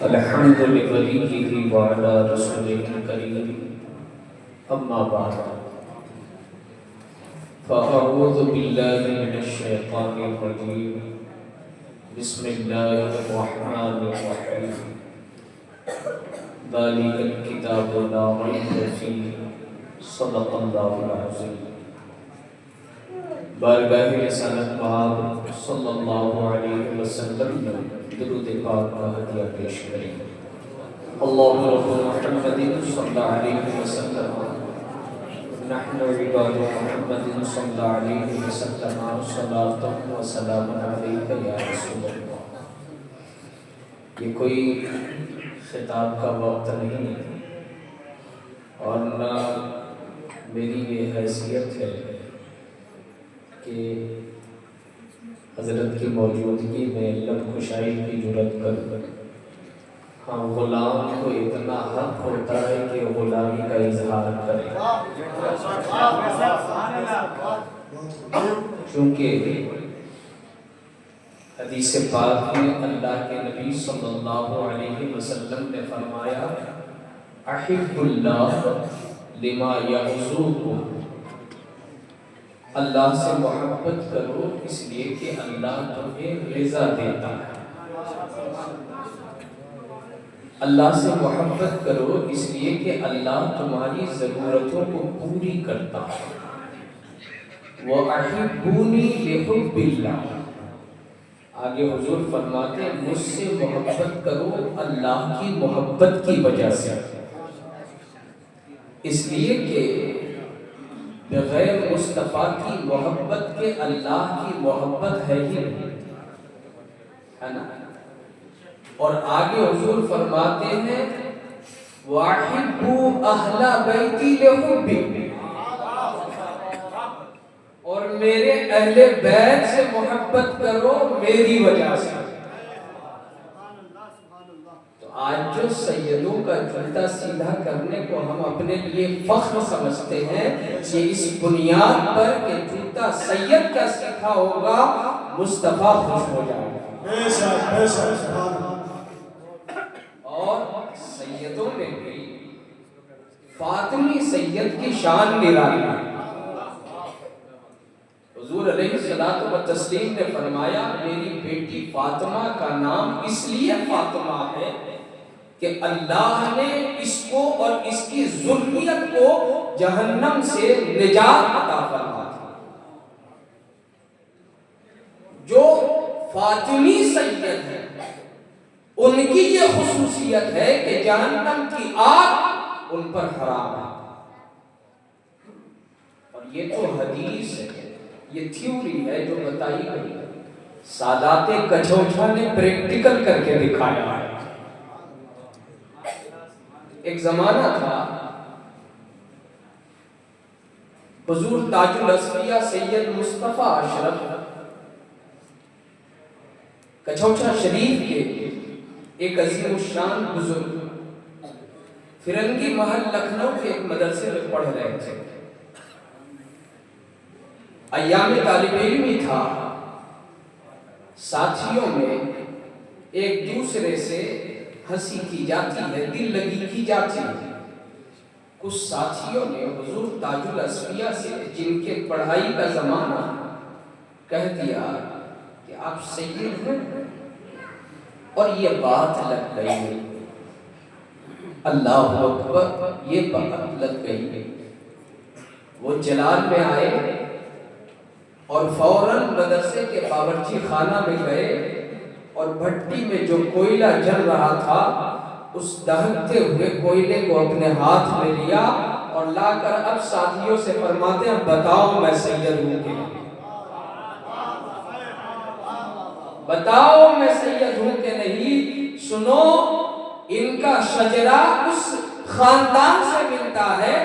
الحمد لوليه وعلى رسوله الكريم أما بعد فأعوذ بالله من الشيطان الرجيم بسم الله الرحمن الرحيم ذلك الكتاب لا ريب فيه صدق الله العظيم بارگاہ رسالت باب صلی اللہ علیہ وسلم نے درود پاک کا ہدیہ پیش کریں۔ اللہم رب محمد صلی اللہ علیہ وسلم نحن عباد محمد صلی اللہ علیہ وسلم صلاۃ و سلام علیک یا رسول اللہ۔ یہ کوئی خطاب کا وقت نہیں اور نہ میری یہ حیثیت ہے کہ حضرت کی موجودگی میں لب کشائی کی جرت کر ہاں غلام کو اتنا حق ہوتا ہے کہ غلامی کا اظہار کرے، چونکہ حدیث پاک میں اللہ کے نبی صلی اللہ علیہ وسلم نے فرمایا احب اللہ لما یعظوکم، اللہ سے محبت کرو اس لیے کہ اللہ تمہیں رضا دیتا ہے۔ اللہ سے محبت کرو اس لیے کہ اللہ تمہاری ضرورتوں کو پوری کرتا ہے۔ وَأَحِبُّونِي لِحُبِّ اللَّهِ، آگے حضور فرماتے ہیں مجھ سے محبت کرو اللہ کی محبت کی وجہ سے، اس لیے کہ بغیر مصطفیٰ کی محبت کے اللہ کی محبت ہے ہی نہیں، ہے نا؟ اور آگے حضور فرماتے ہیں وَأَحِبُّوا أَهْلَ بَيْتِي لِحُبِّي، اور میرے اہل بیت سے محبت کرو میری وجہ سے۔ آج جو سیدوں کا جوتا سیدھا کرنے کو ہم اپنے لیے فخر سمجھتے ہیں، یہ اس بنیاد پر کہ جوتا سید کا سیدھا ہوگا مصطفیٰ خوش ہو جائے گا۔ اور سیدوں میں بھی فاطمی سید کی شان نرالی ہے۔ حضور علیہ الصلوۃ والتسلیم نے فرمایا میری بیٹی فاطمہ کا نام اس لیے فاطمہ ہے کہ اللہ نے اس کو اور اس کی ذریت کو جہنم سے نجات عطا فرما دی۔ جو فاطمی سید ہیں ان کی یہ خصوصیت ہے کہ جہنم کی آگ ان پر حرام ہے۔ اور یہ تو حدیث ہے، یہ تھیوری ہے جو بتائی گئی، سادات کچھوچھا نے پریکٹیکل کر کے دکھایا ہے۔ ایک زمانہ تھا حضور تاج الاصفیاء سید مصطفیٰ اشرف کچھوچھا شریف کے ایک عظیم الشان بزرگ فرنگی محل لکھنؤ کے ایک مدرسے میں پڑھ رہے تھے۔ ایام طالب علمی تھا، ساتھیوں میں ایک دوسرے سے ہنسی کی جاتی ہے، دل لگی کی جاتی ہے۔ کچھ ساتھیوں نے حضور تاج الاصفیاء سے جن کے پڑھائی کا زمانہ کہہ دیا کہ آپ سید ہیں، اور یہ بات لگ گئی، اللہ اکبر، یہ بات لگ گئی۔ وہ جلال میں آئے اور فوراً مدرسے کے باورچی خانہ میں گئے اور بھٹی میں جو کوئلہ جل رہا تھا اس دہکتے ہوئے کوئلے کو اپنے ہاتھ میں لیا اور لا کر اب ساتھیوں سے فرماتے ہیں بتاؤ میں سید ہوں کہ نہیں، بتاؤ میں سید ہوں کہ نہیں۔ سنو ان کا شجرہ اس خاندان سے ملتا ہے،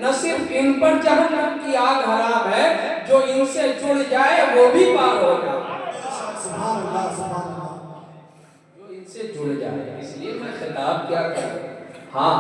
نہ صرف ان پر جہنم کی آگ حرام ہے، جو ان سے جڑ جائے وہ بھی پار ہو جائے، جو ان سے جڑ جائے۔ اس لیے میں خطاب کیا کروں، ہاں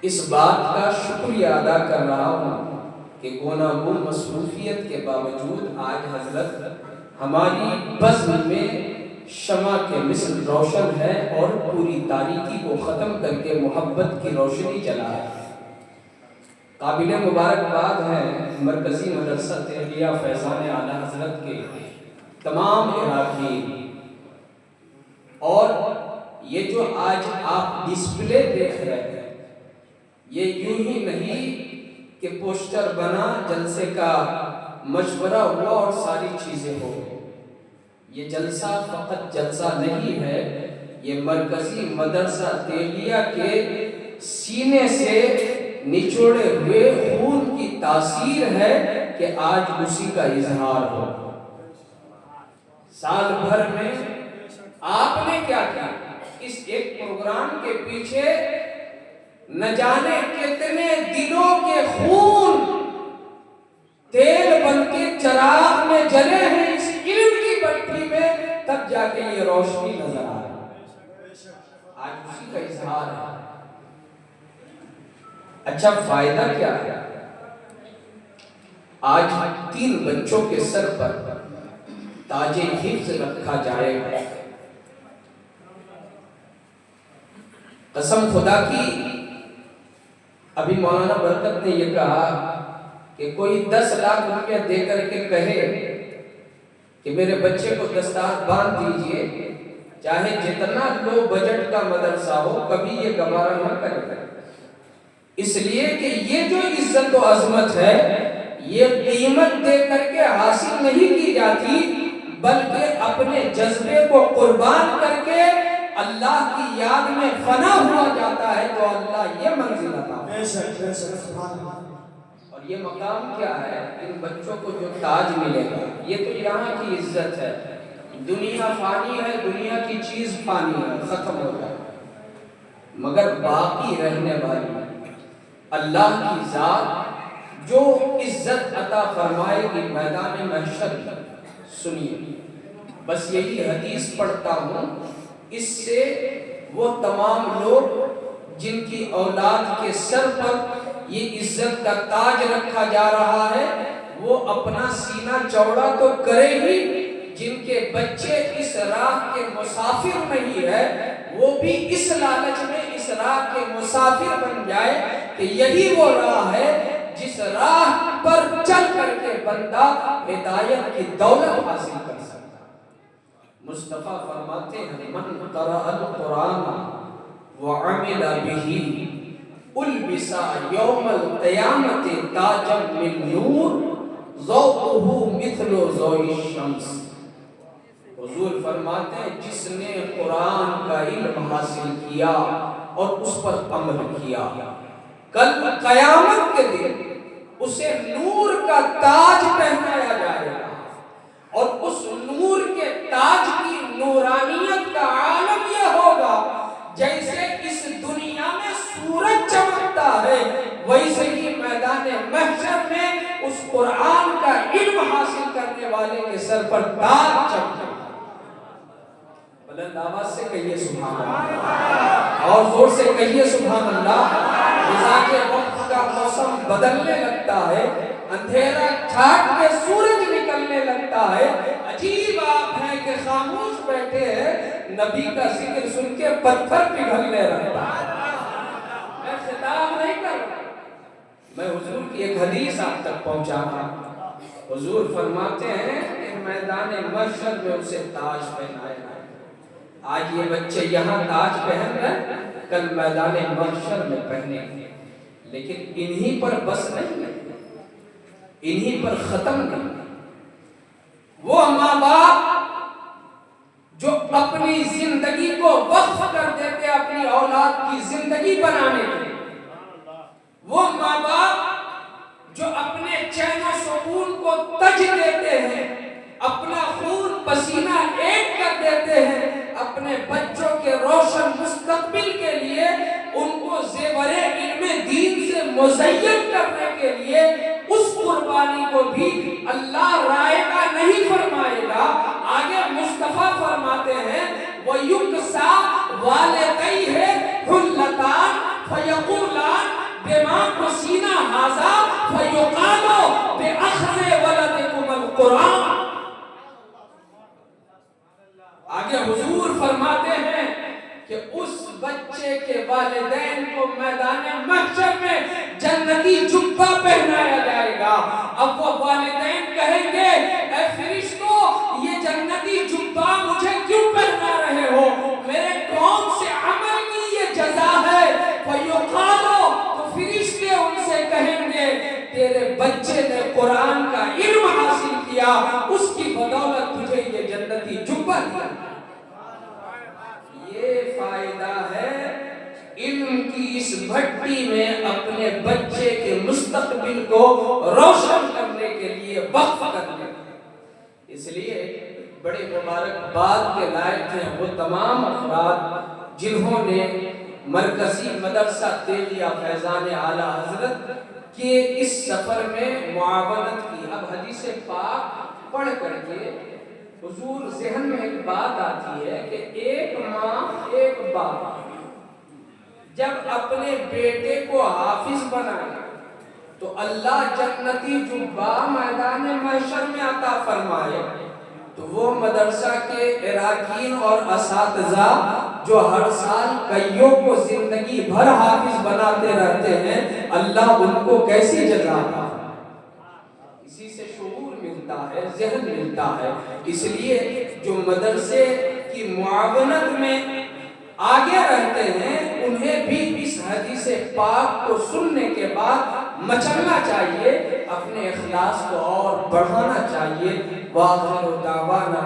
اس بات کا شکریہ ادا کر رہا ہوں کہ گوناگون مصروفیت کے باوجود آج حضرت ہماری بزم میں شمع کے مثل روشن ہے اور پوری تاریکی کو ختم کر کے محبت کی روشنی جلائے۔ قابل مبارکباد ہے مرکزی مدرسہ تیلیہ فیضان اعلیٰ حضرت کے تمام اراکین، اور یہ جو آج آپ ڈسپلے دیکھ رہے ہیں یہ یوں ہی نہیں کہ پوسٹر بنا، جلسے کا مشورہ ہوا اور ساری چیزیں ہو گئی۔ یہ جلسہ فقط جلسہ نہیں ہے، یہ مرکزی مدرسہ تیلیہ کے سینے سے نچوڑے ہوئے خون کی تاثیر ہے کہ آج اسی کا اظہار ہو۔ سال بھر میں آپ نے کیا کیا؟ اس ایک پروگرام کے پیچھے نہ جانے کتنے دلوں کے خون تیل بن کے چراغ میں جلے ہیں اس علم کی بھٹی میں، تب جا کے یہ روشنی نظر آ رہی ہے۔ آج اسی کا اظہار ہے۔ اچھا فائدہ کیا ہے؟ آج 3 بچوں کے سر پر تاج حفظ رکھا جائے گا۔ قسم خدا کی، ابھی مولانا برکت نے یہ کہا کہ کوئی 10 لاکھ روپیہ دے کر کے کہے کہ میرے بچے کو دستار باندھ دیجئے، چاہے جتنا لو بجٹ کا مدرسہ ہو، کبھی یہ گوارا نہ کرے، اس لیے کہ یہ جو عزت و عظمت ہے یہ قیمت دے کر کے حاصل نہیں کی جاتی، بلکہ اپنے جذبے کو قربان کر کے اللہ کی یاد میں فنا ہوا جاتا ہے تو اللہ یہ منزل عطا کرتا ہے۔ اور یہ مقام کیا ہے؟ ان بچوں کو جو تاج ملے گا، یہ تو یہاں کی عزت ہے۔ دنیا فانی ہے، دنیا کی چیز فانی ہے، ختم ہو جائے، مگر باقی رہنے والی اللہ کی ذات جو عزت عطا فرمائے گی میدان محشر۔ سنیے، بس یہی حدیث پڑھتا ہوں، اس سے وہ تمام لوگ جن کی اولاد کے سر پر یہ عزت کا تاج رکھا جا رہا ہے، وہ اپنا سینہ چوڑا تو کرے ہی، جن کے بچے اس راہ کے مسافر نہیں ہے وہ بھی اس لالچ میں اس راہ کے مسافر بن جائے کہ یہی وہ راہ ہے جس راہ پر چل کر کے بندہ ہدایت کی دولت حاصل کر سکتا۔ مصطفیٰ فرماتے ہیں من قرأ القرآن وعمل به البس یوم القیامت تاجا من نور ضوءه مثل ضوء الشمس۔ حضور فرماتے ہیں جس نے قرآن کا علم حاصل کیا اور اس پر عمل کیا، کل قیامت کے دن اسے نور کا تاج پہنایا جائے گا، اور اس نور کے تاج کی نورانیت کا عالم یہ ہوگا جیسے اس دنیا میں سورج چمکتا ہے، ویسے ہی میدان محشر میں اس قرآن کا علم حاصل کرنے والے کے سر پر تاج چمکے۔ بلند آواز سے کہیے سبحان اللہ، اور زور سے کہیے سبحان اللہ۔ مزاج وقت کا موسم بدلنے لگتا ہے، اندھیرا چھاٹ کے سورج نکلنے لگتا ہے، عجیب آپ ہیں کہ خاموش بیٹھے ہیں، نبی کا ذکر سن کے پتھر پگھلنے لگتا ہے۔ میں خطاب نہیں کر رہا، میں حضور کی ایک حدیث آپ تک پہنچا رہا۔ حضور فرماتے ہیں کہ میدان محشر میں اسے تاج پہنائے گا۔ آج یہ بچے یہاں تاج پہن رہے، کل میدان محشر میں پہنے، لیکن انہی پر بس نہیں ہے، انہی پر ختم نہیں۔ وہ ماں باپ جو اپنی زندگی کو وقف کر دیتے اپنی اولاد کی زندگی بنانے کے، وہ ماں باپ جو اپنے چین و سکون کو تج دیتے ہیں، اپنا خون پسینہ ایک کر دیتے ہیں اپنے بچوں کے روشن مستقبل کے لیے، ان کو زیور علم دین سے مزین کرنے کے لیے، اس قربانی کو بھی اللہ رائے کا نہیں فرمائے گا۔ آگے مصطفیٰ فرماتے ہیں وَيُكْسَى وَالِدَيْهِ حُلَّتَانِ فَيَقُولَانِ بِمَا نُسِينَا هَذَا فَيُقَالُ بِأَخْذِ وَلَدِكُمُ الْقُرْآنَ۔ آگے کہ اس بچے کے والدین کو میدان محشر میں جنتی جبہ پہنایا جائے گا۔ اب وہ والدین کہیں گے اے فرشتوں یہ جنتی جبہ مجھے کیوں پہنا رہے ہو؟ میرے کون سے عمل کی یہ جزا ہے؟ فَيُقَالُ تو فرشتے ان سے کہیں گے تیرے بچے نے قرآن کا علم حاصل کیا، اس کی بدولت تجھے یہ جنتی جبہ دیا۔ یہ فائدہ ہے علم کی اس بھٹی میں اپنے بچے کے مستقبل کو روشن کرنے کے لیے وقف کرنے۔ اس لیے بڑے مبارکباد کے لائق ہیں وہ تمام افراد جنہوں نے مرکزی مدرسہ تیغیہ فیضان اعلیٰ حضرت کے اس سفر میں معاونت کی۔ اب حدیث پاک پڑھ کر کے حضور ذہن میں ایک بات آتی ہے کہ ایک ماں ایک باپ جب اپنے بیٹے کو حافظ بنائے تو اللہ جنتی جبہ میدان محشر میں عطا فرمائے، تو وہ مدرسہ کے اراکین اور اساتذہ جو ہر سال کئیوں کو زندگی بھر حافظ بناتے رہتے ہیں، اللہ ان کو کیسی جزا دے؟ اسی سے شعور ملتا ہے، ذہن ملتا ہے۔ اس لیے جو مدرسے کی معاونت میں آگے رہتے ہیں انہیں بھی اس حدیث پاک کو سننے کے بعد مچلنا چاہیے، اپنے اخلاص کو اور بڑھانا چاہیے۔ وآخر دعوانا